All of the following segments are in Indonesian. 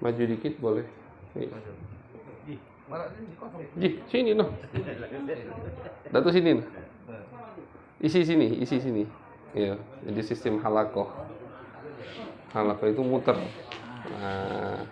Maju dikit boleh. Ji, sini noh. Datuk sini noh. Isi sini. Iya, jadi sistem halakoh. Halakoh itu muter. Nah.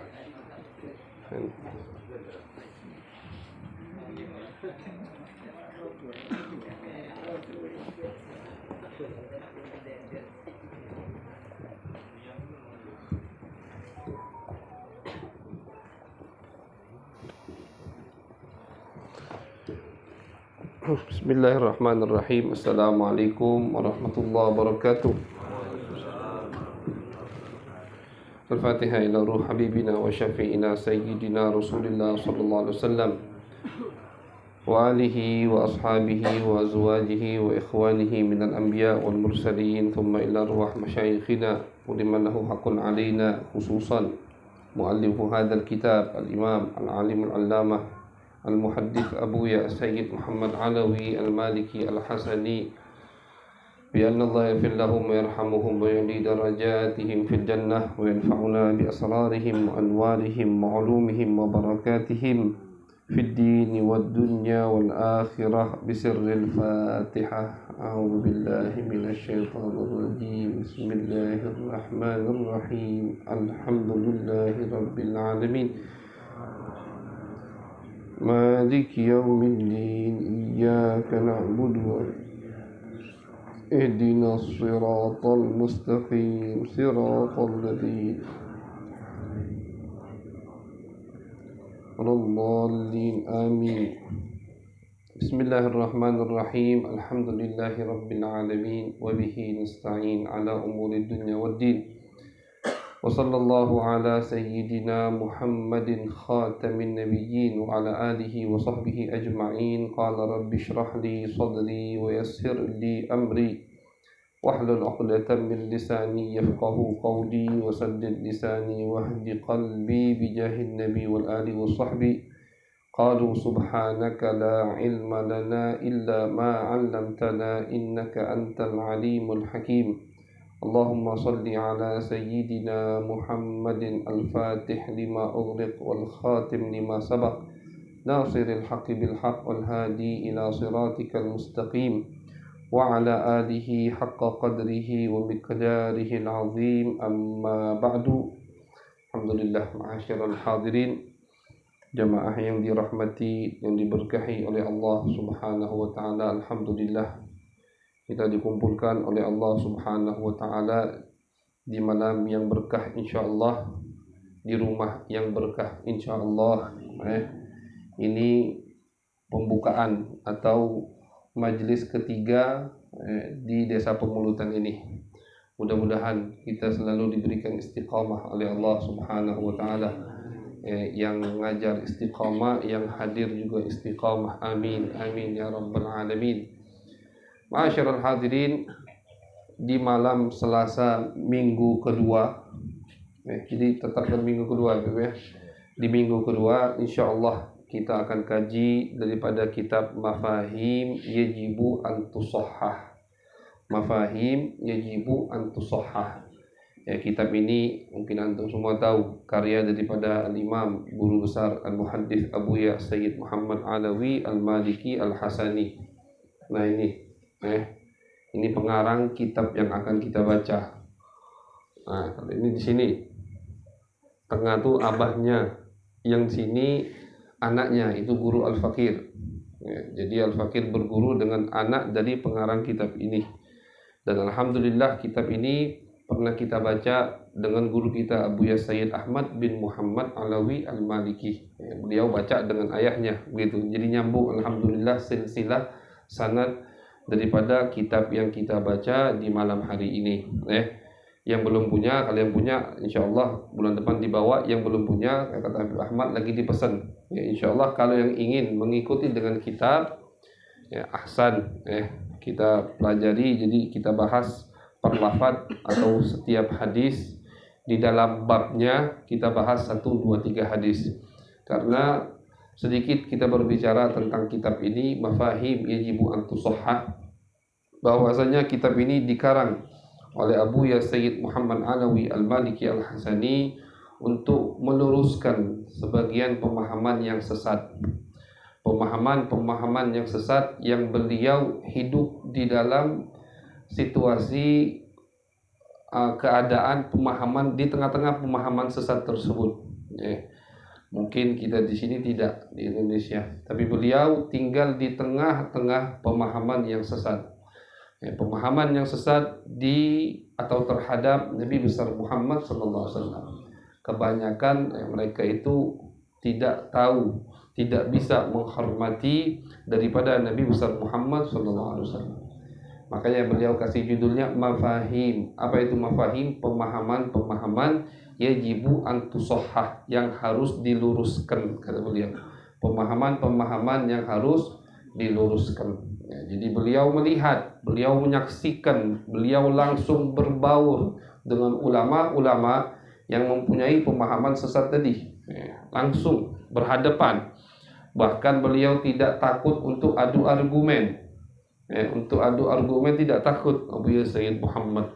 Bismillahirrahmanirrahim. Assalamualaikum warahmatullahi wabarakatuh. Al-Fatihah ila ruh habibina wa syafi'ina sayyidina Rasulillah sallallahu alaihi wasallam wa alihi wa ashabihi wa azwajihi wa ikhwanihi minal anbiya wal mursalin thumma ila ruh masyayikhina wa liman lahu haqqun alaina khususan muallifu hadzal kitab al-imam al-alim al-allamah المحدث أبويا السيد محمد علوي المالكي الحسني بأن الله يغفر لهم ويرحمهم ويعلي درجاتهم في الجنة وينفعنا بأسرارهم وأنوارهم وعلومهم وبركاتهم في الدين والدنيا والآخرة بسر الفاتحة. أعوذ بالله من الشيطان الرجيم. بسم الله الرحمن الرحيم. الحمد لله رب العالمين مالك يوم الدين إياك نعبد اهدنا الصراط المستقيم صراط الذين الضالين آمين. بسم الله الرحمن الرحيم. الحمد لله رب العالمين وبه نستعين على أمور الدنيا والدين وصلى الله على سيدنا محمد خاتم النبيين وعلى آله وصحبه أجمعين. قال رب اشرح لي صدري ويسر لي أمري واحلل عقدة من لساني يفقه قولي وسدد لساني واهد قلبي بجاه النبي والآل والصحب. قالوا سبحانك لا علم لنا إلا ما علمتنا إنك أنت العليم الحكيم. اللهم صل على سيدنا محمد الفاتح لما أغلق والخاتم لما سبق ناصر الحق بالحق والهادي إلى صراطك المستقيم وعلى آله حق قدره ومقداره العظيم. أما بعد. Alhamdulillah, ma'asyiral hadirin, jamaah yang dirahmati, yang diberkahi oleh Allah Subhanahu wa taala. Alhamdulillah, kita dikumpulkan oleh Allah Subhanahu wa taala di malam yang berkah insyaallah, di rumah yang berkah insyaallah. Ini pembukaan atau majelis ketiga di Desa Pemulutan ini. Mudah-mudahan kita selalu diberikan istiqamah oleh Allah Subhanahu wa taala. Yang ngajar istiqamah, yang hadir juga istiqamah. Amin amin ya rabbal alamin. Ma'asyiral hadirin, di malam Selasa minggu kedua, jadi tetapkan minggu kedua ya. Di minggu kedua insyaallah kita akan kaji daripada kitab Mafahim Yajibu an Tusahhah. Mafahim Yajibu an Tusahhah. Ya, kitab ini mungkin antum semua tahu, karya daripada Al-Imam Guru Besar Al-Muhaddits Abuya Sayyid Muhammad Alawi Al-Maliki Al-Hasani. Nah ini pengarang kitab yang akan kita baca. Nah, ini di sini tengah tuh abahnya, yang sini anaknya, itu guru Al-Fakir. Ya, jadi Al-Fakir berguru dengan anak dari pengarang kitab ini. Dan alhamdulillah kitab ini pernah kita baca dengan guru kita Abuya Sayyid Ahmad bin Muhammad Alawi Al-Maliki. Ya, beliau baca dengan ayahnya begitu. Jadi nyambung alhamdulillah silsilah sanad daripada kitab yang kita baca di malam hari ini. Yang belum punya, kalian punya, insyaallah bulan depan dibawa. Yang belum punya, kata Habib Ahmad, lagi dipesan. Ya, insyaallah kalau yang ingin mengikuti dengan kitab, ya ahsan, kita pelajari. Jadi kita bahas per lafaz atau setiap hadis di dalam babnya, kita bahas 1, 2, 3 hadis. Karena sedikit kita berbicara tentang kitab ini, Mafahim Yajibu an Tusahhah, bahwasanya kitab ini dikarang oleh Abuya Sayyid Muhammad Alawi Al-Maliki Al-Hasani untuk meluruskan sebagian pemahaman yang sesat. Pemahaman-pemahaman yang sesat yang beliau hidup di dalam situasi keadaan pemahaman, di tengah-tengah pemahaman sesat tersebut. Mungkin kita di sini tidak, di Indonesia, tapi beliau tinggal di tengah-tengah pemahaman yang sesat. Pemahaman yang sesat atau terhadap Nabi besar Muhammad SAW. Kebanyakan mereka itu tidak tahu, tidak bisa menghormati daripada Nabi besar Muhammad SAW. Makanya beliau kasih judulnya mafahim. Apa itu mafahim? Pemahaman-pemahaman yajibu antusohah, yang harus diluruskan, kata beliau. Pemahaman-pemahaman yang harus diluruskan. Jadi beliau melihat, beliau menyaksikan, beliau langsung berbaur dengan ulama-ulama yang mempunyai pemahaman sesat tadi. Langsung berhadapan. Bahkan beliau tidak takut untuk adu argumen. Untuk adu argumen tidak takut Abuya Sayyid Muhammad.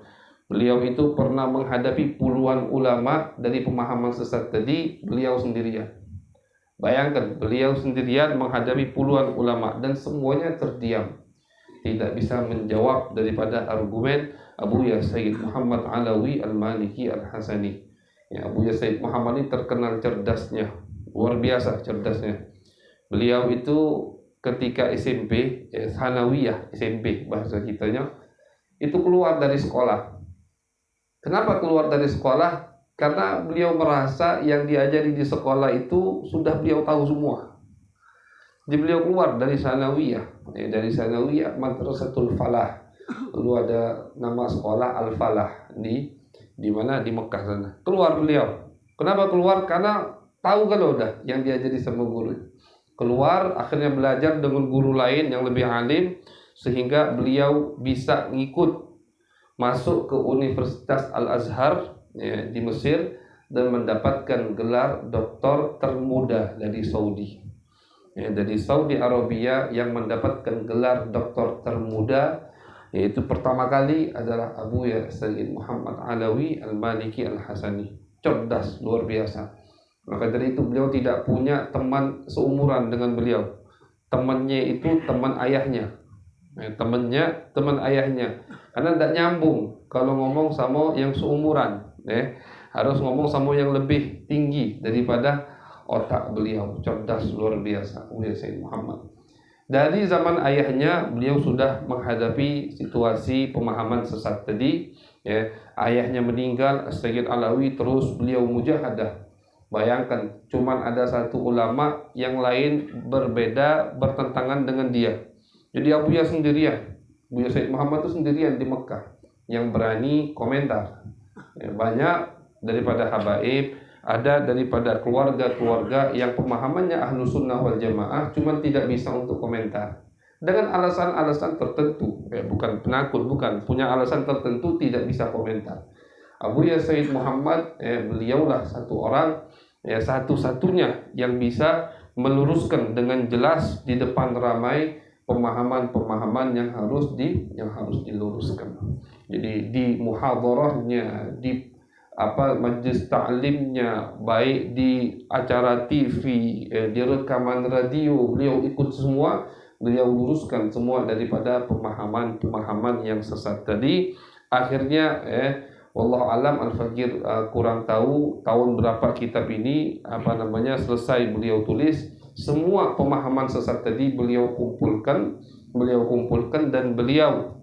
Beliau itu pernah menghadapi puluhan ulama dari pemahaman sesat tadi, beliau sendirian. Bayangkan, beliau sendirian menghadapi puluhan ulama dan semuanya terdiam, tidak bisa menjawab daripada argumen Abuya Sayyid Muhammad Alawi Al-Maliki Al-Hasani. Abuya Sayyid Muhammad ini terkenal cerdasnya, luar biasa cerdasnya. Beliau itu ketika SMP, Sanawiyah SMP bahasa kitanya, itu keluar dari sekolah. Kenapa keluar dari sekolah? Karena beliau merasa yang diajari di sekolah itu sudah beliau tahu semua. Jadi beliau keluar dari Sanawiyah, dari Sanawiyah Madrasatul Falah. Lalu ada nama sekolah Al-Falah di mana, di Mekah sana. Keluar beliau. Kenapa keluar? Karena tahu kan udah yang diajari sama guru. Keluar, akhirnya belajar dengan guru lain yang lebih alim, sehingga beliau bisa ngikut masuk ke Universitas Al-Azhar di Mesir dan mendapatkan gelar doktor termuda dari Saudi. Dari Saudi Arabia yang mendapatkan gelar doktor termuda, yaitu pertama kali adalah Abuya Sayyid Muhammad Alawi Al-Maliki Al-Hasani. Cerdas, luar biasa. Maka dari itu beliau tidak punya teman seumuran dengan beliau. Temannya itu teman ayahnya. Teman ayahnya. Karena tidak nyambung kalau ngomong sama yang seumuran. Harus ngomong sama yang lebih tinggi daripada otak beliau. Cerdas, luar biasa. Sayyid Muhammad. Dari zaman ayahnya beliau sudah menghadapi situasi pemahaman sesat tadi. Ayahnya meninggal, Sayyid Alawi, terus beliau mujahadah. Bayangkan, cuman ada satu ulama, yang lain berbeda, bertentangan dengan dia. Jadi Abuya sendirian, Abuya Sayyid Muhammad itu sendirian di Mekah yang berani komentar. Banyak daripada habaib, ada daripada keluarga-keluarga yang pemahamannya ahlu sunnah wal jamaah, cuman tidak bisa untuk komentar dengan alasan-alasan tertentu. Bukan penakut, bukan, punya alasan tertentu tidak bisa komentar. Abuya Sayyid Muhammad, beliaulah satu orang, satu-satunya yang bisa meluruskan dengan jelas di depan ramai pemahaman-pemahaman yang harus diluruskan. Jadi di muhadharahnya, di majelis ta'limnya, baik di acara TV, di rekaman radio, beliau ikut semua, beliau luruskan semua daripada pemahaman-pemahaman yang sesat tadi. Akhirnya wallahu alam, Al-Fakir kurang tahu tahun berapa kitab ini selesai beliau tulis. Semua pemahaman sesat tadi beliau kumpulkan dan beliau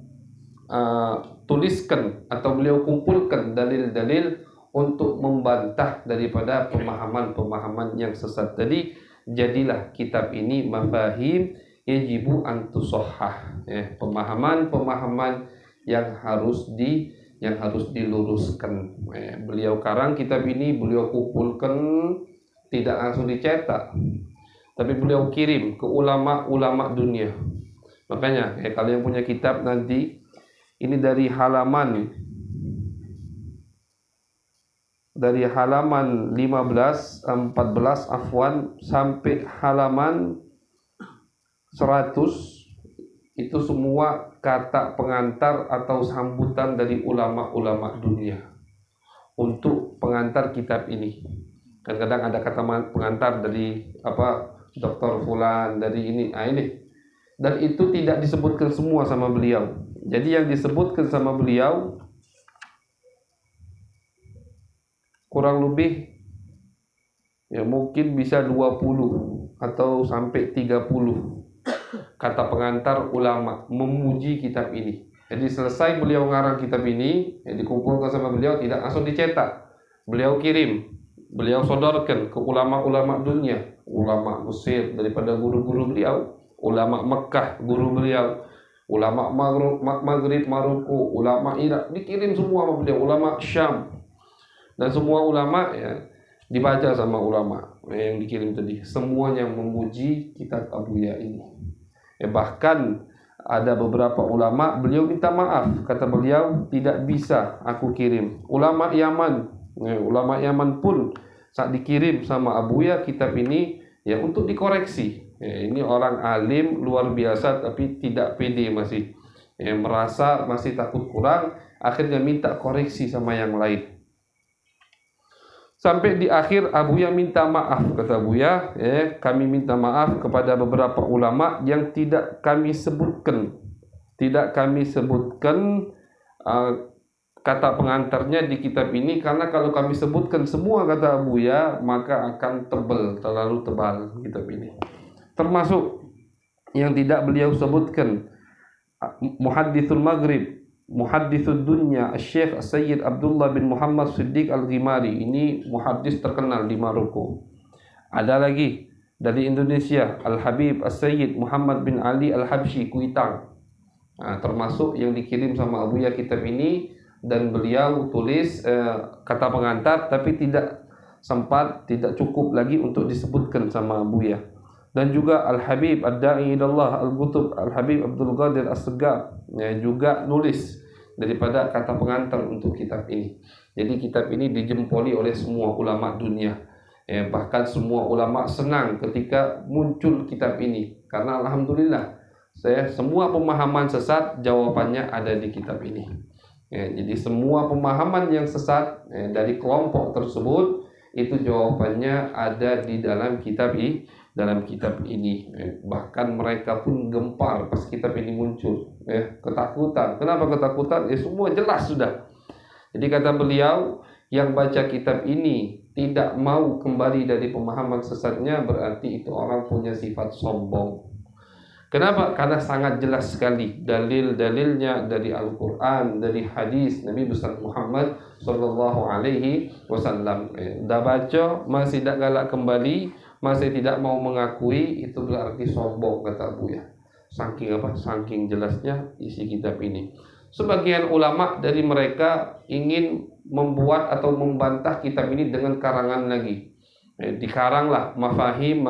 tuliskan atau beliau kumpulkan dalil-dalil untuk membantah daripada pemahaman-pemahaman yang sesat tadi. Jadilah kitab ini Mafahim Yajibu Antusohah, pemahaman-pemahaman yang harus diluruskan. Beliau karang kitab ini, beliau kumpulkan, tidak langsung dicetak, tapi beliau kirim ke ulama-ulama dunia. Makanya kalau yang punya kitab nanti, ini dari halaman 14 sampai halaman 100 itu semua kata pengantar atau sambutan dari ulama-ulama dunia untuk pengantar kitab ini. Kadang-kadang ada kata pengantar dari Dr. Fulan, dari ini, ini. Dan itu tidak disebutkan semua sama beliau. Jadi yang disebutkan sama beliau kurang lebih ya mungkin bisa 20 atau sampai 30 kata pengantar ulama memuji kitab ini. Jadi selesai beliau ngarang kitab ini, dikumpulkan sama beliau, tidak langsung dicetak. Beliau kirim, beliau sodorkan ke ulama-ulama dunia, ulama Mesir daripada guru-guru beliau, ulama Mekah guru beliau, ulama Maghrib Maroko, ulama Irak, dikirim semua sama beliau, ulama Syam. Dan semua ulama ya dibaca sama ulama yang dikirim tadi, semuanya memuji kitab Abuya ini. Bahkan ada beberapa ulama beliau minta maaf, kata beliau tidak bisa aku kirim. Ulama Yaman pun saat dikirim sama Abuya kitab ini ya untuk dikoreksi. Ini orang alim luar biasa tapi tidak pede, masih merasa masih takut kurang, akhirnya minta koreksi sama yang lain. Sampai di akhir Abuya minta maaf, kata Abuya, kami minta maaf kepada beberapa ulama yang tidak kami sebutkan kata pengantarnya di kitab ini, karena kalau kami sebutkan semua, kata Abuya, maka akan terlalu tebal kitab ini. Termasuk yang tidak beliau sebutkan, Muhaddithul Maghrib, Muhaddithud Dunya, Syekh Sayyid Abdullah bin Muhammad Siddiq Al-Ghimari, ini muhaddis terkenal di Maroko. Ada lagi dari Indonesia, Al-Habib As-Sayyid Muhammad bin Ali Al-Habsyi Kuitang. Termasuk yang dikirim sama Abuya kitab ini, dan beliau tulis kata pengantar tapi tidak cukup lagi untuk disebutkan sama Abuya. Dan juga Al-Habib Ad-Da'i Ilallah Al-Qutub Al-Habib Abdul Qadir As-Segaf juga nulis daripada kata pengantar untuk kitab ini. Jadi kitab ini dijempoli oleh semua ulama dunia. Bahkan semua ulama senang ketika muncul kitab ini, karena alhamdulillah semua pemahaman sesat jawabannya ada di kitab ini. Jadi semua pemahaman yang sesat dari kelompok tersebut itu jawabannya ada di dalam kitab ini. Bahkan mereka pun gempar pas kitab ini muncul, ketakutan. Kenapa ketakutan? Semua jelas sudah. Jadi kata beliau, yang baca kitab ini tidak mau kembali dari pemahaman sesatnya, berarti itu orang punya sifat sombong. Kenapa? Karena sangat jelas sekali dalil-dalilnya dari Al-Quran, dari hadis Nabi besar Muhammad Sallallahu Alaihi Wasallam. Dah baca masih tidak galak kembali, masih tidak mau mengakui, itu berarti sombong, kata Abuya. Saking jelasnya isi kitab ini. Sebagian ulama dari mereka ingin membuat atau membantah kitab ini dengan karangan lagi. Dikaranglah mafahim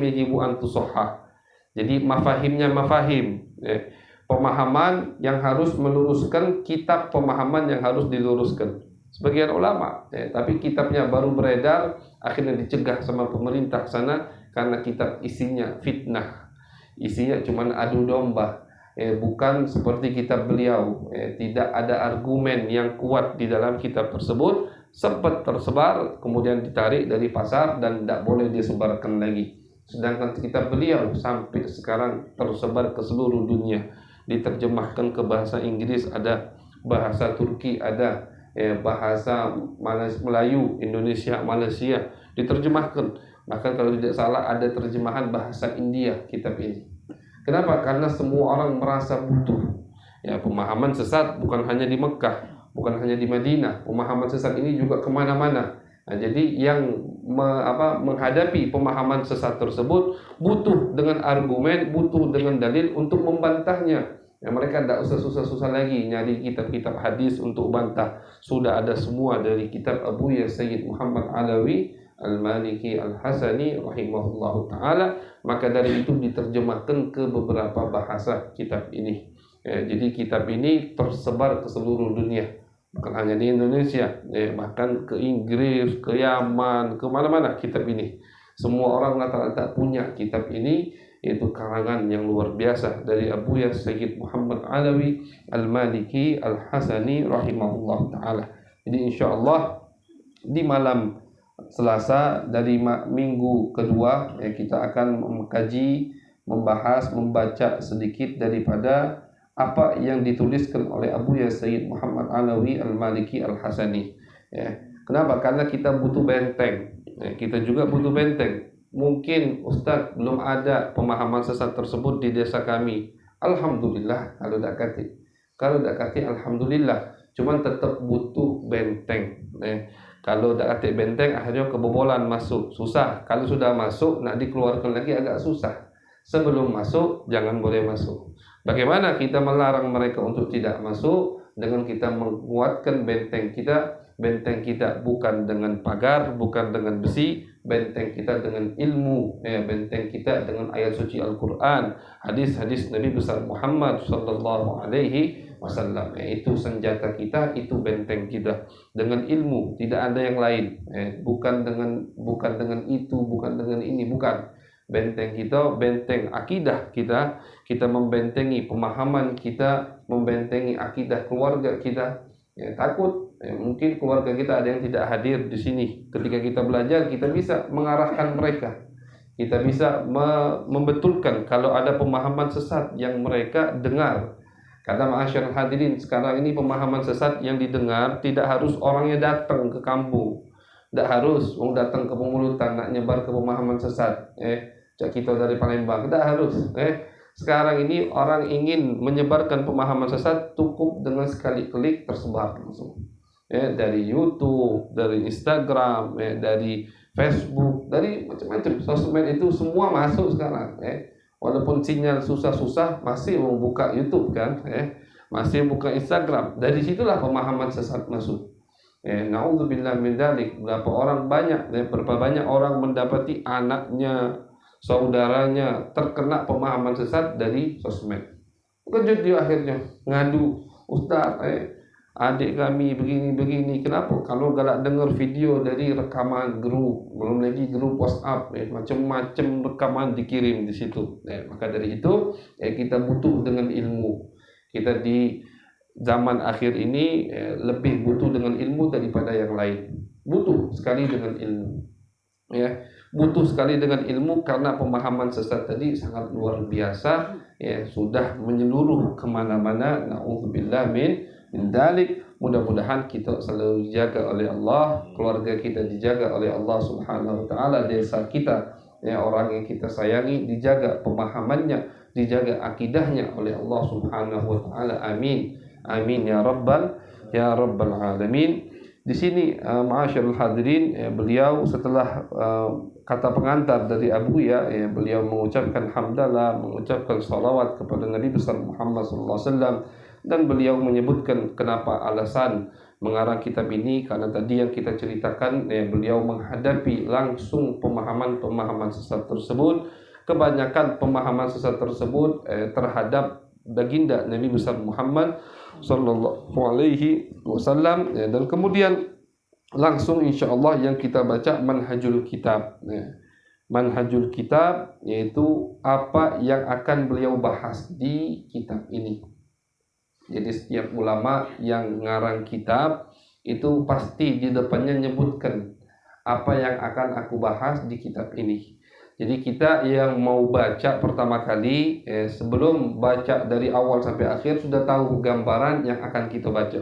yajibu an tusahhah. Jadi mafahimnya pemahaman yang harus meluruskan kitab pemahaman yang harus diluruskan. Sebagian ulama, tapi kitabnya baru beredar, akhirnya dicegah sama pemerintah sana karena kitab isinya fitnah, isinya cuma adu domba, bukan seperti kitab beliau. Tidak ada argumen yang kuat di dalam kitab tersebut, sempat tersebar, kemudian ditarik dari pasar dan tidak boleh disebarkan lagi. Sedangkan kitab beliau sampai sekarang tersebar ke seluruh dunia, diterjemahkan ke bahasa Inggris, ada bahasa Turki, ada bahasa Melayu, Indonesia, Malaysia, diterjemahkan. Bahkan kalau tidak salah ada terjemahan bahasa India kitab ini. Kenapa? Karena semua orang merasa butuh. Pemahaman sesat bukan hanya di Mekah, bukan hanya di Madinah. Pemahaman sesat ini juga kemana-mana. Jadi yang menghadapi pemahaman sesat tersebut butuh dengan argumen, butuh dengan dalil untuk membantahnya. Mereka tidak usah susah-susah lagi nyari kitab-kitab hadis untuk bantah. Sudah ada semua dari kitab Abuya Sayyid Muhammad Alawi Al-Maliki Al-Hasani rahimahullahu ta'ala. Maka dari itu diterjemahkan ke beberapa bahasa kitab ini. Jadi kitab ini tersebar ke seluruh dunia, bukan hanya di Indonesia, bahkan ke Inggris, ke Yaman, ke mana-mana kitab ini. Semua orang rata-rata punya kitab ini, yaitu karangan yang luar biasa dari Abuya Sayyid Muhammad Alawi Al-Maliki Al-Hasani rahimahullah ta'ala. Jadi insyaallah di malam Selasa dari minggu kedua kita akan mengkaji, membahas, membaca sedikit daripada apa yang dituliskan oleh Abuya Sayyid Muhammad Alawi Al-Maliki Al-Hasani. Kenapa? Karena kita butuh benteng. Kita juga butuh benteng. Mungkin Ustaz belum ada pemahaman sesat tersebut di desa kami. Alhamdulillah kalau tak kati alhamdulillah. Cuman tetap butuh benteng. Kalau tak kati benteng akhirnya kebobolan masuk, susah. Kalau sudah masuk nak dikeluarkan lagi agak susah. Sebelum masuk jangan boleh masuk. Bagaimana kita melarang mereka untuk tidak masuk? Dengan kita menguatkan benteng kita. Benteng kita bukan dengan pagar, bukan dengan besi, benteng kita dengan ilmu, benteng kita dengan ayat suci Al-Quran, hadis-hadis Nabi besar Muhammad sallallahu alaihi wasallam. Itu senjata kita, itu benteng kita. Dengan ilmu, tidak ada yang lain. Bukan dengan itu, bukan dengan ini, bukan. Benteng kita, benteng akidah kita, kita membentengi pemahaman kita, membentengi akidah keluarga kita. Takut mungkin keluarga kita ada yang tidak hadir di sini. Ketika kita belajar, kita bisa mengarahkan mereka. Kita bisa membetulkan kalau ada pemahaman sesat yang mereka dengar. Kata ma'asyarul hadirin, sekarang ini pemahaman sesat yang didengar tidak harus orangnya datang ke kampung. Tidak harus datang ke Pemulutan nak nyebar ke pemahaman sesat. Cak kita dari Palembang, tidak harus. Sekarang ini orang ingin menyebarkan pemahaman sesat, cukup dengan sekali klik tersebar langsung. Dari YouTube, dari Instagram, dari Facebook, dari macam-macam sosmed itu semua masuk sekarang. Walaupun sinyal susah-susah masih membuka YouTube kan, masih buka Instagram. Dari situlah pemahaman sesat masuk. Na'udzubillah min dzalik. Berapa banyak orang mendapati anaknya, saudaranya terkena pemahaman sesat dari sosmed. Kejut dia akhirnya ngadu, Ustaz, adik kami begini. Kenapa? Kalau galak dengar video dari rekaman grup, belum lagi grup WhatsApp, macam-macam rekaman dikirim di situ. Maka dari itu kita butuh dengan ilmu. Kita di zaman akhir ini lebih butuh dengan ilmu daripada yang lain. Butuh sekali dengan ilmu. Butuh sekali dengan ilmu karena pemahaman sesat tadi sangat luar biasa, sudah menyeluruh kemana-mana. Na'udzubillah min dzalik. Mudah-mudahan kita selalu dijaga oleh Allah, keluarga kita dijaga oleh Allah Subhanahu wa taala, desa kita, orang yang kita sayangi dijaga pemahamannya, dijaga akidahnya oleh Allah Subhanahu wa taala. Amin. Amin ya rabbal alamin. Di sini ma'asyarul hadirin, beliau setelah kata pengantar dari Abuya, beliau mengucapkan hamdalah, mengucapkan salawat kepada Nabi besar Muhammad sallallahu alaihi wasallam, dan beliau menyebutkan kenapa alasan mengarang kitab ini, karena tadi yang kita ceritakan, beliau menghadapi langsung pemahaman sesat tersebut. Kebanyakan pemahaman sesat tersebut terhadap baginda Nabi besar Muhammad sallallahu alaihi wasallam, dan kemudian langsung insyaallah yang kita baca manhajul kitab. Manhajul kitab yaitu apa yang akan beliau bahas di kitab ini. Jadi setiap ulama yang ngarang kitab itu pasti di depannya nyebutkan apa yang akan aku bahas di kitab ini. Jadi kita yang mau baca pertama kali, sebelum baca dari awal sampai akhir sudah tahu gambaran yang akan kita baca.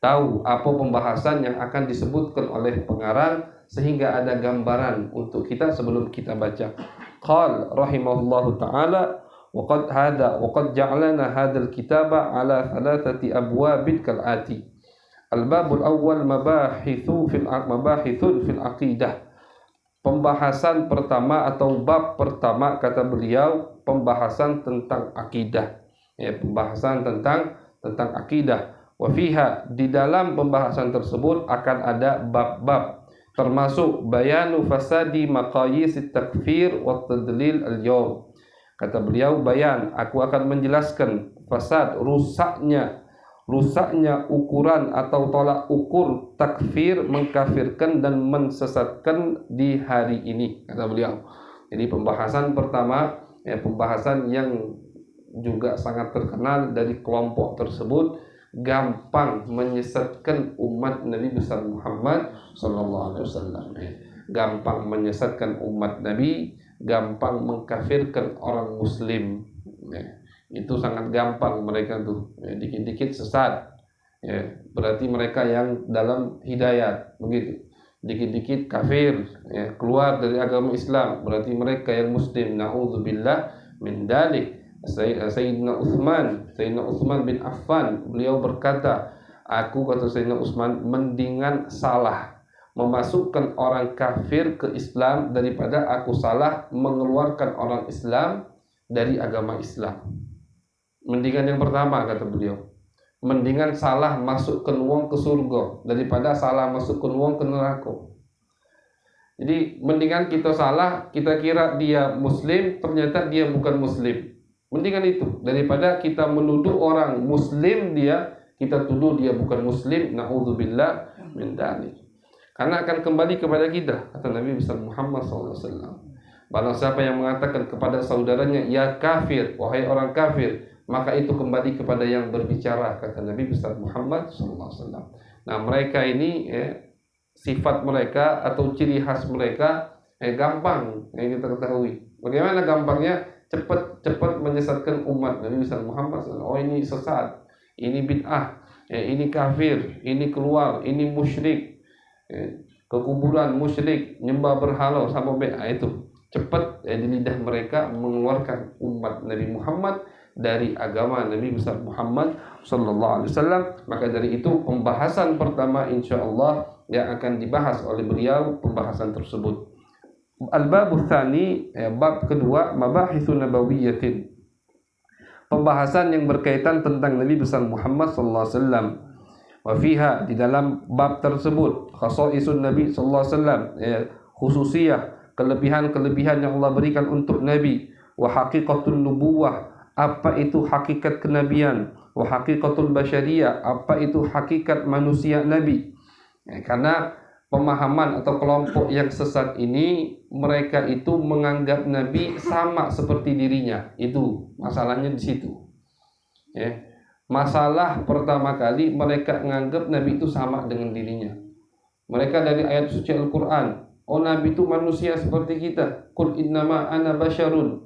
Tahu apa pembahasan yang akan disebutkan oleh pengarang, sehingga ada gambaran untuk kita sebelum kita baca. Qal rahimahullahu ta'ala, وقد جعلنا هذا الكتاب على 3 أبواب كالآتي. الباب الأول مباحث في العقيدة. Pembahasan pertama atau bab pertama, kata beliau, pembahasan tentang akidah. Pembahasan tentang akidah. Wa fiha, di dalam pembahasan tersebut akan ada bab-bab, termasuk bayanu fasadi maqayis takfir wa tadlil al-yawm. Kata beliau, bayan, aku akan menjelaskan fasad, rusaknya ukuran atau tolak ukur takfir, mengkafirkan dan mensesatkan di hari ini, kata beliau. Jadi pembahasan pertama ya, pembahasan yang juga sangat terkenal dari kelompok tersebut, gampang menyesatkan umat Nabi besar Muhammad sallallahu alaihi wasallam. Gampang menyesatkan umat Nabi, gampang mengkafirkan orang muslim. Itu sangat gampang mereka tuh. Dikit-dikit sesat. Berarti mereka yang dalam hidayat, begitu. Dikit-dikit kafir, keluar dari agama Islam, berarti mereka yang muslim. Na'udzubillah min dalik. Sayyidina Utsman bin Affan, beliau berkata, aku, kata Sayyidina Utsman, mendingan salah memasukkan orang kafir ke Islam daripada aku salah mengeluarkan orang Islam dari agama Islam. Mendingan yang pertama, kata beliau, mendingan salah masukkan wong ke surga daripada salah masukkan wong ke neraka. Jadi mendingan kita salah, kita kira dia muslim, ternyata dia bukan muslim. Mendingan itu daripada kita menuduh orang muslim dia, kita tuduh dia bukan muslim. Na'udzubillah min dzalik. Karena akan kembali kepada kita, kata Nabi besar Muhammad SAW. Barang siapa yang mengatakan kepada saudaranya, ya kafir, wahai orang kafir, maka itu kembali kepada yang berbicara, kata Nabi besar Muhammad SAW. Nah, mereka ini sifat mereka atau ciri khas mereka gampang yang kita ketahui. Bagaimana gampangnya? Cepat menyesatkan umat Nabi besar Muhammad SAW. Oh, ini sesat, ini bid'ah, ini kafir, ini keluar, ini musyrik, ke kuburan musyrik, nyembah berhala sama bid'ah. Itu cepat di lidah mereka mengeluarkan umat Nabi Muhammad dari agama Nabi besar Muhammad sallallahu alaihi wasallam. Maka dari itu pembahasan pertama insyaallah yang akan dibahas oleh beliau, pembahasan tersebut. Al-babu tsani, bab kedua, mabahitsun nabawiyyatin. Pembahasan yang berkaitan tentang Nabi besar Muhammad sallallahu alaihi wasallam. Wa fiha, di dalam bab tersebut, khasaisun Nabi sallallahu alaihi wasallam, khususiyah, kelebihan-kelebihan yang Allah berikan untuk Nabi. Wa haqiqatun nubuwah, apa itu hakikat kenabian. Wa haqiqatul basyariyah, apa itu hakikat manusia Nabi. Karena pemahaman atau kelompok yang sesat ini, mereka itu menganggap Nabi sama seperti dirinya. Itu masalahnya di situ. Masalah pertama kali mereka menganggap Nabi itu sama dengan dirinya. Mereka dari ayat suci Al-Quran, oh Nabi itu manusia seperti kita. Qul innama ana basyarun.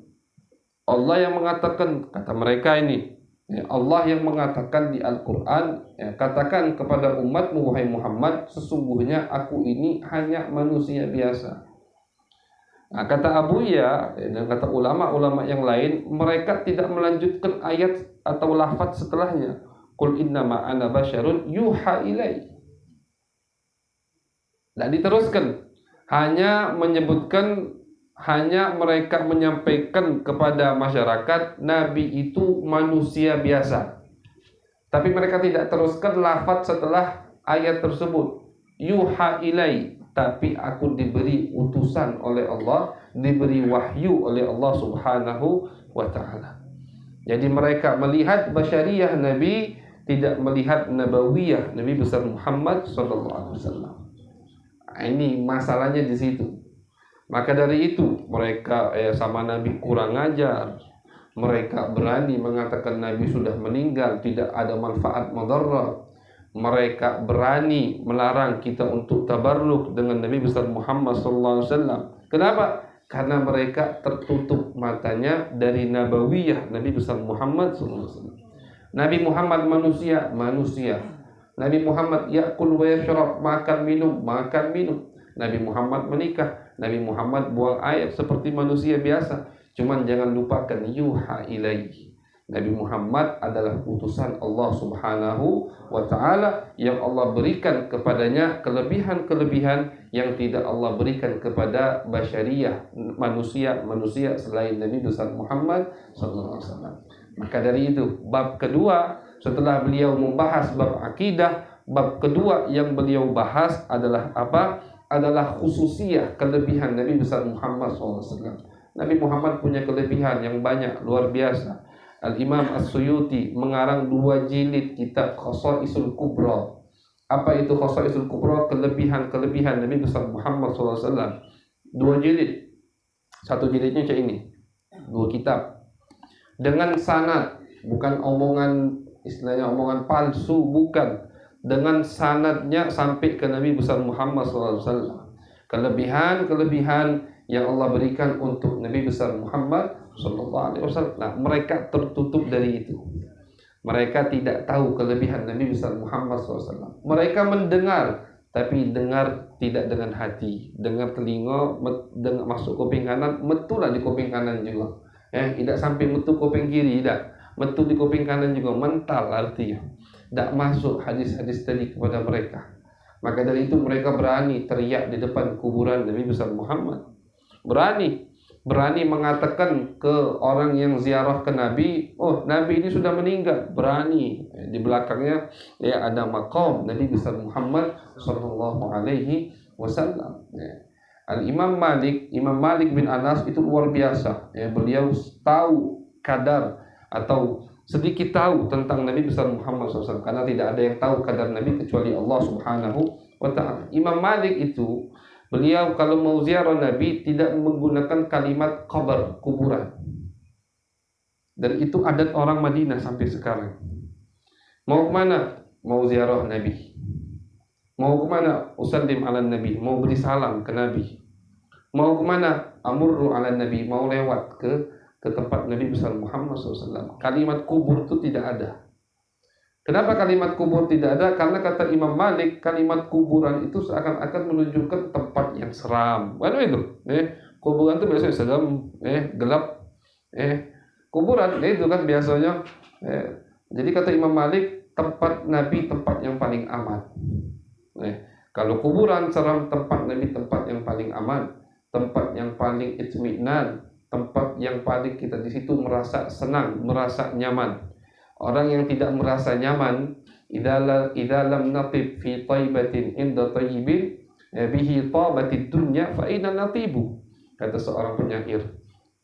Allah yang mengatakan, kata mereka ini, Allah yang mengatakan di Al-Quran, katakan kepada umatmu wahai Muhammad, sesungguhnya aku ini hanya manusia biasa. Nah, kata Abu Ya dan kata ulama-ulama yang lain, mereka tidak melanjutkan ayat atau lafaz setelahnya. Qul innama ana basyarun yuha ilai. Dan diteruskan, hanya menyebutkan, hanya mereka menyampaikan kepada masyarakat Nabi itu manusia biasa. Tapi mereka tidak teruskan lafaz setelah ayat tersebut. Yuha ilai, tapi aku diberi utusan oleh Allah, diberi wahyu oleh Allah Subhanahu wa ta'ala. Jadi mereka melihat basyariyah Nabi, tidak melihat nabawiyah Nabi besar Muhammad sallallahu alaihi wasallam. Ini masalahnya di situ. Maka dari itu mereka sama Nabi kurang ajar. Mereka berani mengatakan Nabi sudah meninggal, tidak ada manfaat mudarat. Mereka berani melarang kita untuk tabarruk dengan Nabi besar Muhammad SAW. Kenapa? Karena mereka tertutup matanya dari nabawiyah Nabi besar Muhammad SAW. Nabi Muhammad manusia. Nabi Muhammad ya'kul wa yashrab, makan minum. Nabi Muhammad menikah. Nabi Muhammad buang air seperti manusia biasa. Cuman jangan lupakan yuha ilaihi. Nabi Muhammad adalah utusan Allah Subhanahu wa ta'ala yang Allah berikan kepadanya kelebihan-kelebihan yang tidak Allah berikan kepada basyariyah, manusia selain Nabi besar Muhammad sallallahu alaihi wasallam. Maka dari itu, bab kedua setelah beliau membahas bab akidah, bab kedua yang beliau bahas adalah apa? Adalah khususiyah, kelebihan Nabi besar Muhammad SAW. Nabi Muhammad punya kelebihan yang banyak, luar biasa. Al-Imam As-Suyuti mengarang 2 jilid kitab Khasaisul Kubra. Apa itu Khasaisul Kubra? Kelebihan Nabi besar Muhammad SAW. 2 jilid. 1 jilidnya macam ini. 2 kitab dengan sanad, bukan omongan istilahnya omongan palsu, bukan, dengan sanadnya sampai ke Nabi besar Muhammad SAW. Kelebihan-kelebihan yang Allah berikan untuk Nabi besar Muhammad SAW. Nah, mereka tertutup dari itu. Mereka tidak tahu kelebihan Nabi besar Muhammad SAW. Mereka mendengar, tapi dengar tidak dengan hati. Dengar telinga, dengar masuk kuping kanan, metulah di kuping kanan juga. Tidak sampai metu kuping kiri, tidak. Metu di kuping kanan juga, mental artinya. Tidak masuk hadis-hadis tadi kepada mereka. Maka dari itu mereka berani teriak di depan kuburan Nabi besar Muhammad. Berani mengatakan ke orang yang ziarah ke Nabi, oh Nabi ini sudah meninggal. Berani. Di belakangnya ada maqam Nabi besar Muhammad sallallahu alaihi wasallam. Imam Malik bin Anas itu luar biasa. Beliau tahu kadar atau sedikit tahu tentang Nabi besar Muhammad SAW, karena tidak ada yang tahu kadar Nabi kecuali Allah Subhanahu wa Ta'ala. Imam Malik itu, beliau kalau mau ziarah Nabi tidak menggunakan kalimat kuburan. Dan itu adat orang Madinah sampai sekarang. Mau kemana? Mau ziarah Nabi. Mau kemana? Usallim ala Nabi. Mau beri salam ke Nabi. Mau kemana? Amurru ala Nabi. Mau lewat ke tempat Nabi besar Muhammad SAW. Kalimat kubur itu tidak ada. Kenapa kalimat kubur tidak ada? Karena kata Imam Malik, kalimat kuburan itu seakan-akan menunjukkan tempat yang seram. Mana itu? Kuburan itu biasanya seram, gelap. Kuburan itu kan biasanya. Jadi kata Imam Malik, tempat Nabi tempat yang paling aman. Kalau kuburan seram, tempat Nabi tempat yang paling aman, tempat yang paling itminan, tempat yang paling kita di situ merasa senang, merasa nyaman. Orang yang tidak merasa nyaman, idza lam natib fi thaybatin inda tayyibin bihi tabatid dunya fa aina natibu. Kata seorang penyair,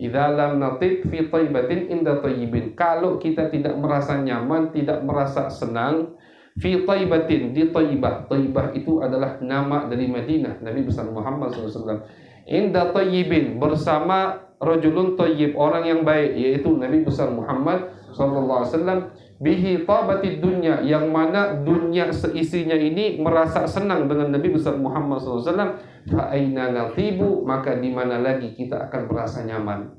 idza lam natib fi thaybatin inda tayyibin. Kalau kita tidak merasa nyaman, tidak merasa senang, fi thaybatin, di Thayyibah. Thayyibah itu adalah nama dari Madinah, Nabi besar Muhammad SAW. Inda tayyibin, bersama rajulun thayyib, orang yang baik, yaitu Nabi besar Muhammad SAW. Bihi tabatid dunya, yang mana dunia seisinya ini merasa senang dengan Nabi besar Muhammad SAW. Fa aina natibu, maka di mana lagi kita akan merasa nyaman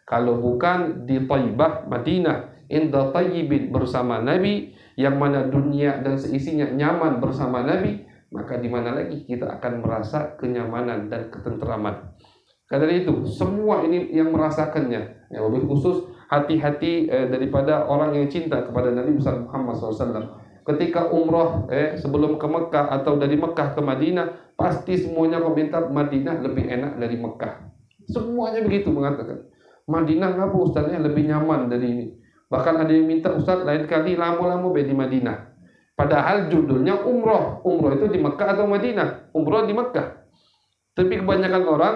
kalau bukan di Thayyibah Madinah, inda tayyibin, bersama Nabi, yang mana dunia dan seisinya nyaman bersama Nabi, maka di mana lagi kita akan merasa kenyamanan dan ketenteraman. Karena itu semua ini yang merasakannya, lebih khusus hati-hati daripada orang yang cinta kepada Nabi besar Muhammad SAW. Ketika umrah sebelum ke Mekah atau dari Mekah ke Madinah, pasti semuanya komentar Madinah lebih enak dari Mekah. Semuanya begitu mengatakan. Madinah ngapa Ustaznya lebih nyaman dari ini. Bahkan ada yang minta Ustaz lain kali lama-lama di Madinah. Padahal judulnya umrah. Umrah itu di Mekah atau Madinah? Umrah di Mekah. Tapi kebanyakan orang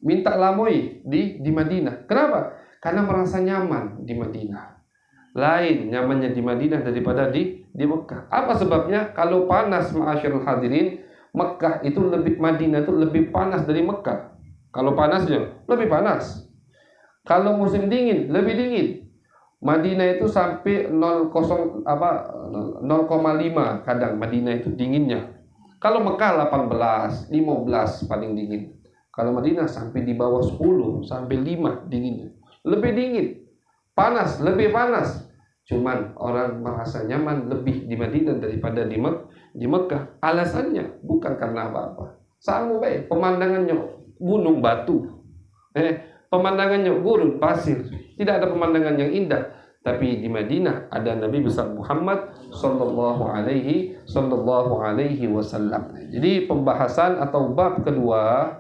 minta lamoi di Madinah. Kenapa? Karena merasa nyaman di Madinah. Lain nyamannya di Madinah daripada di Mekah. Apa sebabnya? Kalau panas ma'asyarul hadirin, Mekah itu Madinah itu lebih panas dari Mekah. Kalau panasnya lebih panas. Kalau musim dingin lebih dingin. Madinah itu sampai 0,5 kadang Madinah itu dinginnya. Kalau Mekah 18, 15 paling dingin. Kalau Madinah sampai di bawah 10 sampai 5 dinginnya. Lebih dingin. Panas, lebih panas. Cuman orang merasa nyaman lebih di Madinah daripada di Mekah. Alasannya bukan karena apa-apa. Sama baik, pemandangannya gunung batu. Pemandangannya gurun pasir. Tidak ada pemandangan yang indah. Tapi di Madinah ada Nabi besar Muhammad sallallahu alaihi wasallam. Jadi pembahasan atau bab kedua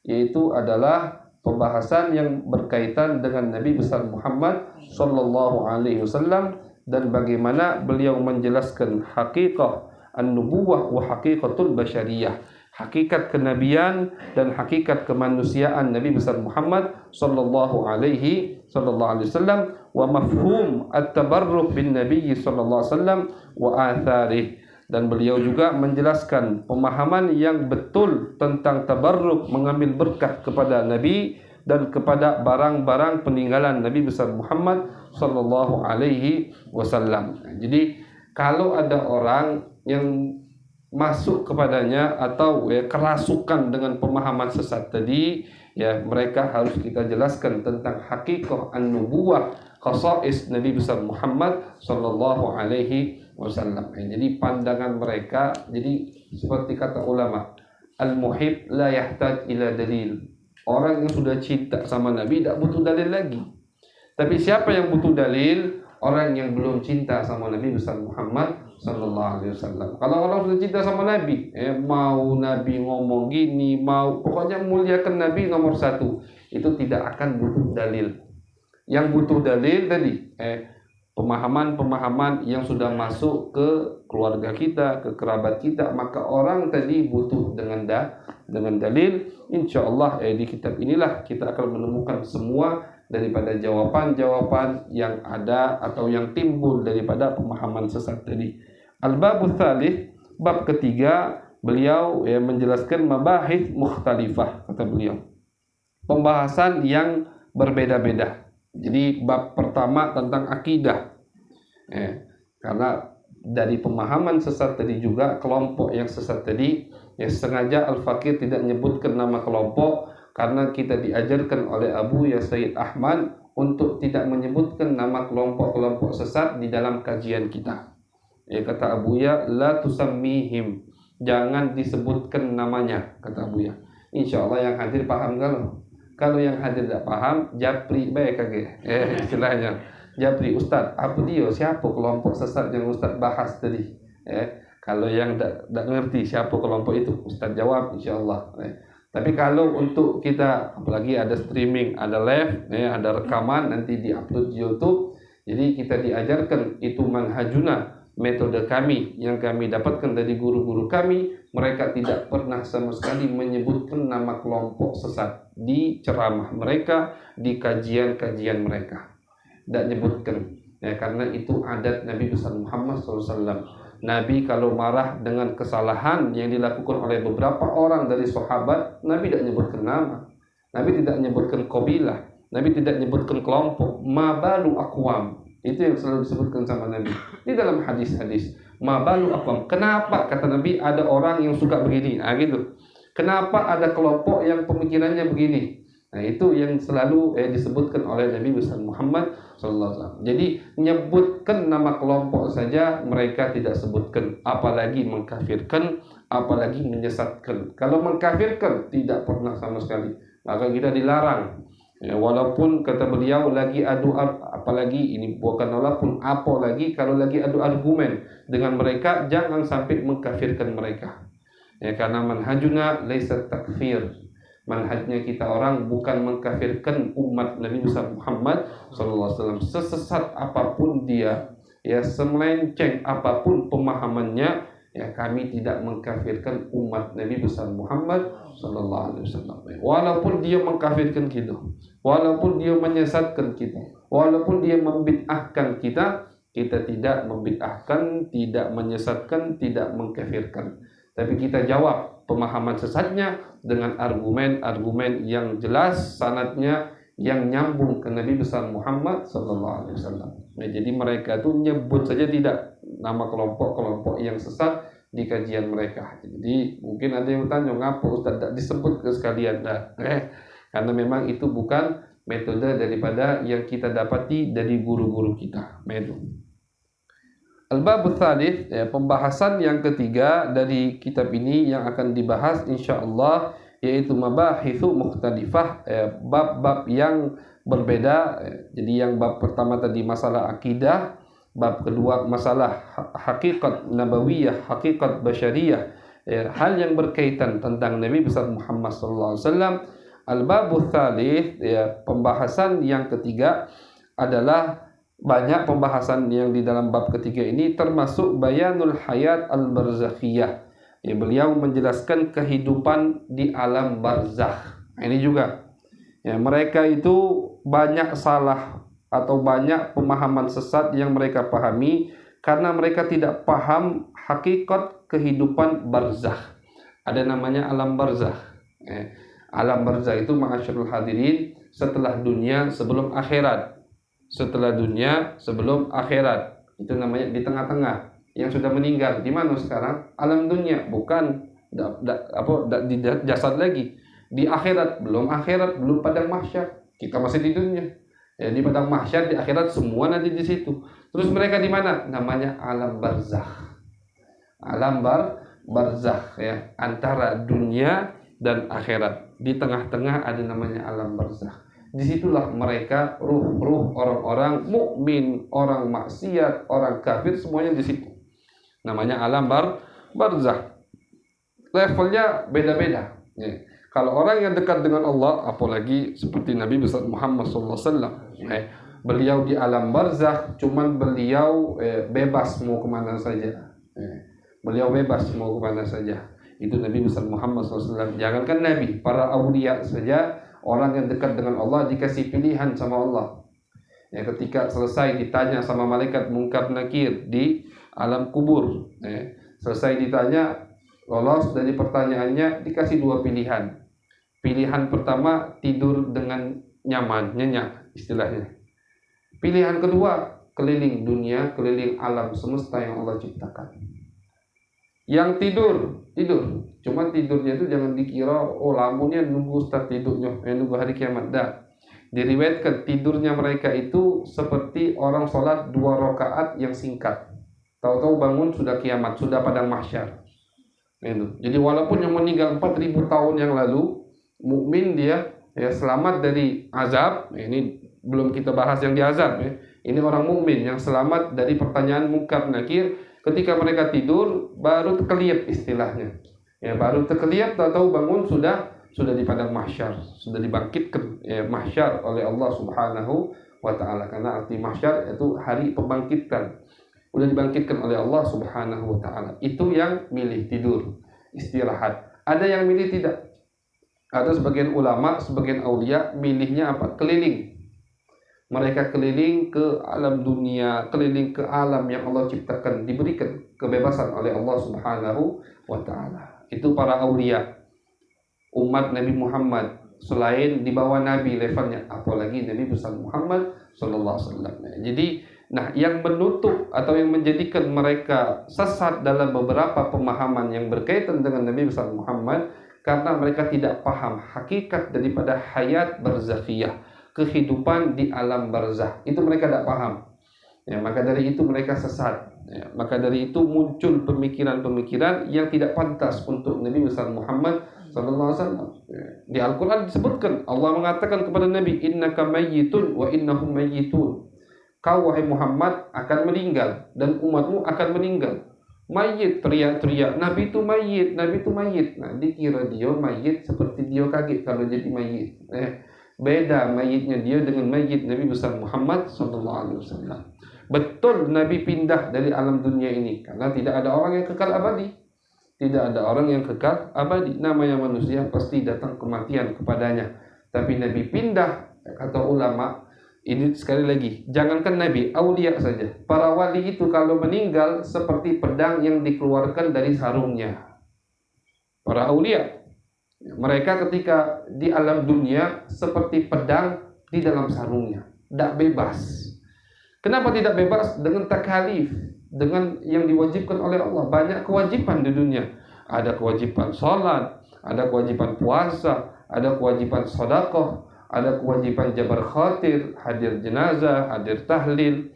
yaitu adalah pembahasan yang berkaitan dengan Nabi besar Muhammad sallallahu alaihi wasallam dan bagaimana beliau menjelaskan hakikat an-nubuwah wa haqiqatul basyariyah, hakikat kenabian dan hakikat kemanusiaan Nabi besar Muhammad sallallahu alaihi wasallam, wa mafhum at-tabarruk bin Nabi sallallahu alaihi wasallam wa atharih. Dan beliau juga menjelaskan pemahaman yang betul tentang tabarruk, mengambil berkah kepada Nabi dan kepada barang-barang peninggalan Nabi besar Muhammad sallallahu alaihi wasallam. Jadi kalau ada orang yang masuk kepadanya atau kerasukan dengan pemahaman sesat tadi, ya mereka harus kita jelaskan tentang hakikat an-nubuwah, khasais Nabi besar Muhammad sallallahu alaihi wasallam. Jadi pandangan mereka, jadi seperti kata ulama, al-muhib la yahtaj ila dalil. Orang yang sudah cinta sama Nabi tidak butuh dalil lagi. Tapi siapa yang butuh dalil? Orang yang belum cinta sama Nabi besar Muhammad sallallahu alaihi wasallam. Kalau orang sudah cinta sama Nabi, mau Nabi ngomong gini, mau pokoknya muliakan Nabi nomor satu, itu tidak akan butuh dalil. Yang butuh dalil tadi pemahaman-pemahaman yang sudah masuk ke keluarga kita, ke kerabat kita, maka orang tadi butuh dengan dalil. Insyaallah di kitab inilah kita akan menemukan semua daripada jawaban-jawaban yang ada atau yang timbul daripada pemahaman sesat tadi. Al-babul tsalits, bab ketiga, beliau menjelaskan mabahits mukhtalifah, kata beliau. Pembahasan yang berbeda-beda. Jadi bab pertama tentang akidah. Karena dari pemahaman sesat tadi juga, kelompok yang sesat tadi, sengaja Al-Fakir tidak menyebutkan nama kelompok karena kita diajarkan oleh Abu Ya Sayyid Ahmad untuk tidak menyebutkan nama kelompok-kelompok sesat di dalam kajian kita. Kata Abu Ya, la tusammihim, jangan disebutkan namanya, kata Abu Ya. Insyaallah yang hadir paham. Kalau yang hadir tidak paham, japri baik istilahnya. Japri, Ustaz, apa dia? Siapa kelompok sesat yang Ustaz bahas tadi? Kalau yang tidak ngerti siapa kelompok itu, Ustaz jawab insyaallah. Tapi kalau untuk kita, apalagi ada streaming, ada live, ada rekaman, nanti diupload di YouTube. Jadi kita diajarkan itu manhajuna, metode kami yang kami dapatkan dari guru-guru kami. Mereka tidak pernah sama sekali menyebutkan nama kelompok sesat di ceramah mereka, di kajian-kajian mereka. Tidak menyebutkan, karena itu adat Nabi besar Muhammad SAW. Nabi kalau marah dengan kesalahan yang dilakukan oleh beberapa orang dari sahabat, Nabi tidak menyebutkan nama. Nabi tidak menyebutkan qabilah. Nabi tidak menyebutkan kelompok. Mabalu aqwam. Itu yang selalu disebutkan sama Nabi. Di dalam hadis-hadis. Mabalu aqwam. Kenapa kata Nabi ada orang yang suka begini? Gitu. Kenapa ada kelompok yang pemikirannya begini? Nah, itu yang selalu disebutkan oleh Nabi besar Muhammad sallallahu alaihi wasallam. Jadi menyebutkan nama kelompok saja mereka tidak sebutkan, apalagi mengkafirkan, apalagi menyesatkan. Kalau mengkafirkan tidak pernah sama sekali. Maka kita dilarang. Walaupun kata beliau lagi adu, apalagi ini bukan walaupun, apalagi kalau lagi adu argumen dengan mereka, jangan sampai mengkafirkan mereka. Karena manhajuna laisa takfir. Manhajnya kita orang bukan mengkafirkan umat Nabi besar Muhammad SAW. Sesesat apapun dia, semelenceng apapun pemahamannya, kami tidak mengkafirkan umat Nabi besar Muhammad SAW. Walaupun dia mengkafirkan kita, walaupun dia menyesatkan kita, walaupun dia membid'ahkan kita, kita tidak membid'ahkan, tidak menyesatkan, tidak mengkafirkan. Tapi kita jawab pemahaman sesatnya dengan argumen-argumen yang jelas, sanadnya yang nyambung ke Nabi besar Muhammad SAW. Jadi mereka itu nyebut saja tidak nama kelompok-kelompok yang sesat di kajian mereka. Jadi mungkin ada yang bertanya, ngapa Ustaz tidak disebut sekalian? Karena memang itu bukan metode daripada yang kita dapati dari guru-guru kita. Al-babul tsalits, pembahasan yang ketiga dari kitab ini yang akan dibahas insyaallah, yaitu mabahitsu mukhtalifah, bab-bab yang berbeda. Jadi yang bab pertama tadi masalah akidah, bab kedua masalah hakikat nabawiyah, hakikat basyariyah, hal yang berkaitan tentang Nabi besar Muhammad sallallahu alaihi wasallam. Al-babul tsalits, pembahasan yang ketiga adalah banyak pembahasan yang di dalam bab ketiga ini, termasuk bayanul hayat al-barzakhiyah. Beliau menjelaskan kehidupan di alam barzakh. Ini juga mereka itu banyak salah atau banyak pemahaman sesat yang mereka pahami karena mereka tidak paham hakikat kehidupan barzakh. Ada namanya alam barzakh. Alam barzakh itu, ma'asyiral hadirin, setelah dunia sebelum akhirat. Setelah dunia sebelum akhirat. Itu namanya di tengah-tengah. Yang sudah meninggal di mana sekarang? Alam dunia, bukan di jasad lagi. Di akhirat, belum padang mahsyar. Kita masih di dunia. Ya, di padang mahsyar, di akhirat semua nanti di situ. Terus mereka di mana? Namanya alam barzakh. Alam barzakh ya, antara dunia dan akhirat. Di tengah-tengah ada namanya alam barzakh. Disitulah mereka ruh-ruh orang-orang mukmin, orang maksiat, orang kafir, semuanya di situ. Namanya alam barzakh. Levelnya beda-beda. Ya. Kalau orang yang dekat dengan Allah, apalagi seperti Nabi besar Muhammad SAW, beliau di alam barzakh, cuman beliau bebas mau kemana saja. Beliau bebas mau kemana saja. Itu Nabi besar Muhammad SAW. Jangankan Nabi, para awliya saja, orang yang dekat dengan Allah dikasih pilihan sama Allah. Ya, ketika selesai ditanya sama malaikat Munkar Nakir di alam kubur, selesai ditanya, lolos dari pertanyaannya, dikasih dua pilihan. Pilihan pertama, tidur dengan nyaman, nyenyak istilahnya. Pilihan kedua, keliling dunia, keliling alam semesta yang Allah ciptakan. Yang tidur. Cuma tidurnya itu jangan dikira, oh lamunnya nunggu Ustaz tidurnya, nunggu hari kiamat. Dah. Diriwayatkan tidurnya mereka itu seperti orang sholat 2 rakaat yang singkat. Tahu-tahu bangun sudah kiamat, sudah padang mahsyar. Jadi walaupun yang meninggal 4000 tahun yang lalu, mukmin dia ya selamat dari azab. Ini belum kita bahas yang diazab ya. Ini orang mukmin yang selamat dari pertanyaan Munkar Nakir. Ketika mereka tidur baru terkeliap istilahnya. Ya, baru terkeliap, tahu bangun sudah di padang mahsyar, sudah dibangkitkan mahsyar oleh Allah Subhanahu wa taala. Karena arti mahsyar itu hari pembangkitan. Sudah dibangkitkan oleh Allah Subhanahu wa taala. Itu yang milih tidur, istirahat. Ada yang milih tidak. Ada sebagian ulama, sebagian aulia milihnya apa? Keliling. Mereka keliling ke alam dunia, keliling ke alam yang Allah ciptakan, diberikan kebebasan oleh Allah Subhanahu wa taala. Itu para aulia, umat Nabi Muhammad, selain di bawah Nabi levelnya, apalagi Nabi besar Muhammad sallallahu alaihi wasallam. Jadi, yang menutup atau yang menjadikan mereka sesat dalam beberapa pemahaman yang berkaitan dengan Nabi besar Muhammad, karena mereka tidak paham hakikat daripada hayat barzakhiyah, kehidupan di alam barzakh. Itu mereka tidak paham. Ya, maka dari itu mereka sesat. Ya, maka dari itu muncul pemikiran-pemikiran yang tidak pantas untuk Nabi besar Muhammad sallallahu alaihi wasallam. Di Al-Qur'an disebutkan, Allah mengatakan kepada Nabi, "Innaka mayyitun wa innahum mayyitun." Kau wahai Muhammad akan meninggal dan umatmu akan meninggal. Mayit, teriak-teriak, Nabi itu mayit, Nabi itu mayit. Nah, dikira dia mayit seperti dia kaget kalau jadi mayit. Beda mayitnya dia dengan mayit Nabi besar Muhammad SAW. Betul Nabi pindah dari alam dunia ini karena tidak ada orang yang kekal abadi. Tidak ada orang yang kekal abadi. Namanya manusia pasti datang kematian kepadanya. Tapi Nabi pindah, kata ulama, ini sekali lagi, jangankan Nabi, aulia saja. Para wali itu kalau meninggal seperti pedang yang dikeluarkan dari sarungnya. Para aulia, mereka ketika di alam dunia seperti pedang di dalam sarungnya, tidak bebas. Kenapa tidak bebas? Dengan takalif, dengan yang diwajibkan oleh Allah. Banyak kewajiban di dunia. Ada kewajiban sholat, ada kewajiban puasa, ada kewajiban sedekah, ada kewajiban jabar khatir, hadir jenazah, hadir tahlil,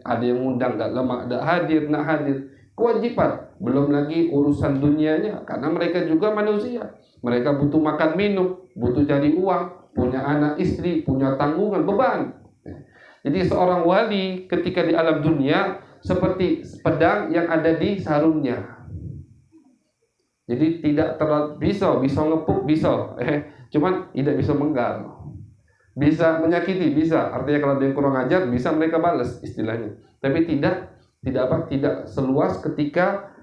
ada yang undang tak lama, tak hadir, nak hadir. Kewajiban, belum lagi urusan dunianya, karena mereka juga manusia. Mereka butuh makan minum, butuh cari uang, punya anak istri, punya tanggungan, beban. Jadi seorang wali ketika di alam dunia seperti pedang yang ada di sarungnya. Jadi tidak terlalu bisa ngepuk, bisa, cuman tidak bisa menggal. Bisa menyakiti, bisa. Artinya kalau ada yang kurang ajar, bisa mereka balas istilahnya. Tapi tidak seluas ketika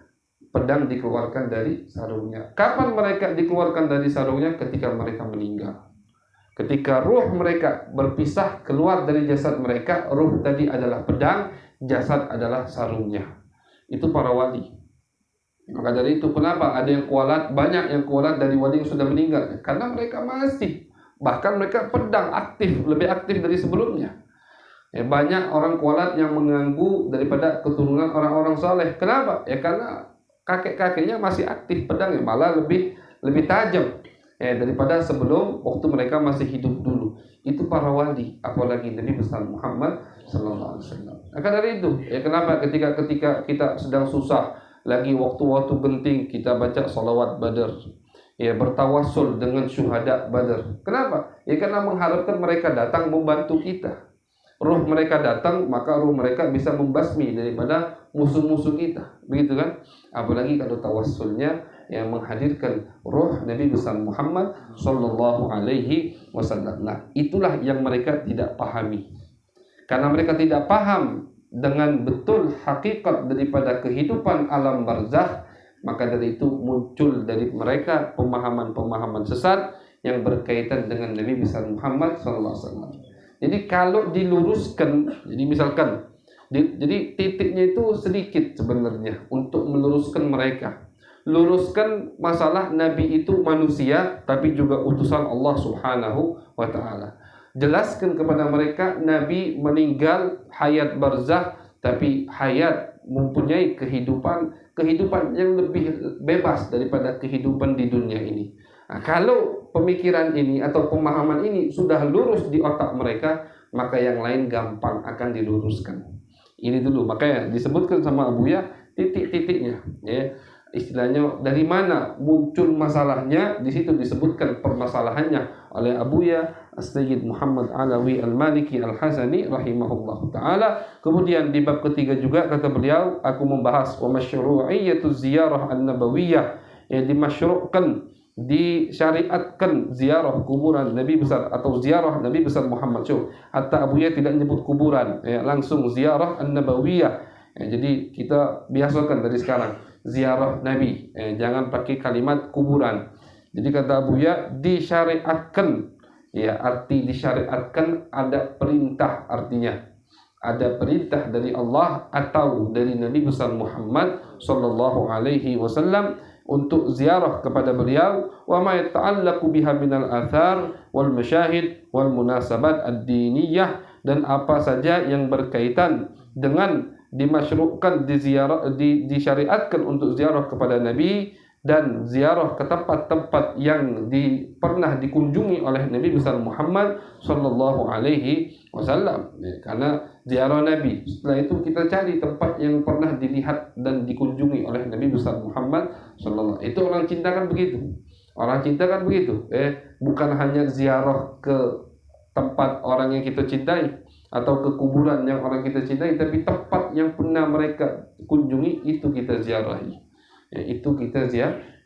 pedang dikeluarkan dari sarungnya. Kapan mereka dikeluarkan dari sarungnya? Ketika mereka meninggal. Ketika ruh mereka berpisah keluar dari jasad mereka, ruh tadi adalah pedang, jasad adalah sarungnya. Itu para wali. Maka dari itu kenapa ada yang kualat, banyak yang kualat dari wali yang sudah meninggal? Karena mereka masih Bahkan mereka pedang aktif, lebih aktif dari sebelumnya. Banyak orang kualat yang mengganggu daripada keturunan orang-orang saleh. Kenapa? Karena kakek-kakeknya masih aktif pedangnya, malah lebih tajam daripada sebelum waktu mereka masih hidup dulu. Itu para wali, apalagi Nabi besar Muhammad sallallahu alaihi wasallam. Maka dari itu, kenapa ketika kita sedang susah, lagi waktu-waktu penting, kita baca salawat Badar. Bertawassul dengan syuhada Badar. Kenapa? Karena mengharapkan mereka datang membantu kita. Ruh mereka datang, maka ruh mereka bisa membasmi daripada musuh-musuh kita, begitu kan? Apalagi kalau tawassulnya yang menghadirkan ruh Nabi besar Muhammad sallallahu alaihi wasallam. Nah, itulah yang mereka tidak pahami. Karena mereka tidak paham dengan betul hakikat daripada kehidupan alam barzakh, maka dari itu muncul dari mereka pemahaman-pemahaman sesat yang berkaitan dengan Nabi besar Muhammad sallallahu alaihi wasallam. Jadi kalau diluruskan, jadi misalkan, jadi titiknya itu sedikit sebenarnya untuk meluruskan mereka. Luruskan masalah Nabi itu manusia, tapi juga utusan Allah Subhanahu wa Ta'ala. Jelaskan kepada mereka Nabi meninggal hayat barzakh, tapi hayat mempunyai kehidupan yang lebih bebas daripada kehidupan di dunia ini. Nah, kalau pemikiran ini atau pemahaman ini sudah lurus di otak mereka, maka yang lain gampang akan diluruskan. Ini dulu, makanya disebutkan sama Abuya titik-titiknya. Istilahnya dari mana muncul masalahnya, di situ disebutkan permasalahannya oleh Abuya Sayyid Muhammad Alawi Al-Maliki Al-Hasani rahimahullah ta'ala. Kemudian di bab ketiga juga kata beliau, aku membahas wa masyru'iyyatu ziyarah an-nabawiyah, yang dimasyru'kan, disyariatkan ziarah kuburan Nabi besar atau ziarah Nabi besar Muhammad. Hatta Abuya tidak menyebut kuburan, langsung ziarah an-nabawiyah. Jadi kita biasakan dari sekarang ziarah Nabi, jangan pakai kalimat kuburan. Jadi kata Abuya disyariatkan, arti disyariatkan ada perintah, artinya ada perintah dari Allah atau dari Nabi besar Muhammad sallallahu alaihi wasallam untuk ziarah kepada beliau, wa ma yata'allaqu biha minal athar wal masyahid wal munasabat ad-diniyah, dan apa saja yang berkaitan dengan dimasyru'kan, disyariatkan untuk ziarah kepada Nabi dan ziarah ke tempat-tempat yang pernah dikunjungi oleh Nabi besar Muhammad sallallahu alaihi wasallam. Karena ziarah Nabi, setelah itu kita cari tempat yang pernah dilihat dan dikunjungi oleh Nabi besar Muhammad sallallahu alaihi wasallam. Itu orang cinta kan begitu. Orang cinta kan begitu. Bukan hanya ziarah ke tempat orang yang kita cintai atau ke kuburan yang orang kita cintai, tapi tempat yang pernah mereka kunjungi itu kita ziarahi. Itu kita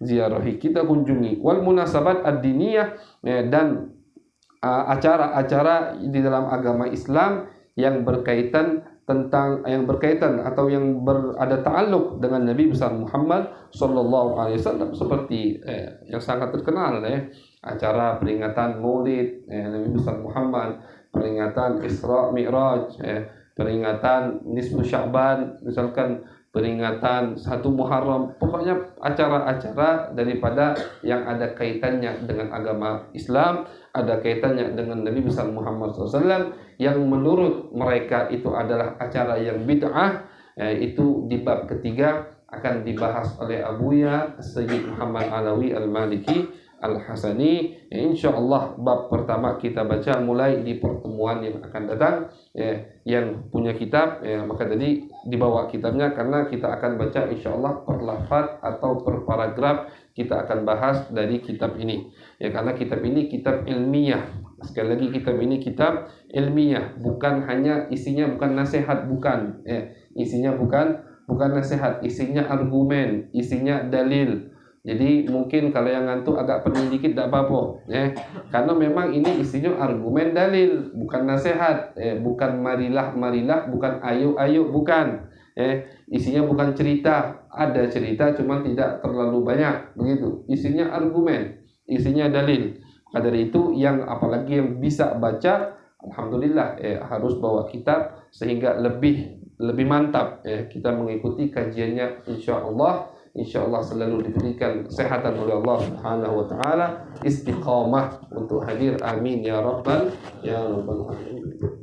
ziarahi, kita kunjungi. Wal munasabat ad-diniyah, dan acara-acara di dalam agama Islam yang berkaitan atau yang ada ta'alluq dengan Nabi besar Muhammad sallallahu alaihi wasallam, seperti yang sangat terkenal acara peringatan Maulid Nabi besar Muhammad, peringatan Isra Mi'raj, peringatan Nisfu Sya'ban, misalkan peringatan 1 Muharram, pokoknya acara-acara daripada yang ada kaitannya dengan agama Islam, ada kaitannya dengan Nabi besar Muhammad SAW, yang menurut mereka itu adalah acara yang bid'ah. Itu di bab ketiga akan dibahas oleh Abuya Sayyid Muhammad Alawi Al-Maliki Al-Hasani. InsyaAllah bab pertama kita baca mulai di pertemuan yang akan datang. Yang punya kitab, maka tadi dibawa kitabnya, karena kita akan baca insyaAllah per lafaz atau per paragraf kita akan bahas dari kitab ini. Karena kitab ini kitab ilmiah. Sekali lagi, kitab ini kitab ilmiah, bukan hanya isinya bukan nasihat, bukan. Isinya bukan nasihat, isinya argumen, isinya dalil. Jadi mungkin kalau yang ngantuk agak pening dikit tidak apa-apa, karena memang ini isinya argumen dalil, bukan nasihat, bukan marilah, bukan ayo, bukan. Isinya bukan cerita, ada cerita cuma tidak terlalu banyak, begitu. Isinya argumen, isinya dalil. Maka dari itu, yang apalagi yang bisa baca, alhamdulillah, harus bawa kitab sehingga lebih mantap kita mengikuti kajiannya insyaallah. insyaallah selalu diberikan kesehatan oleh Allah Subhanahu wa taala, istiqamah untuk hadir. Amin ya rabbal alamin.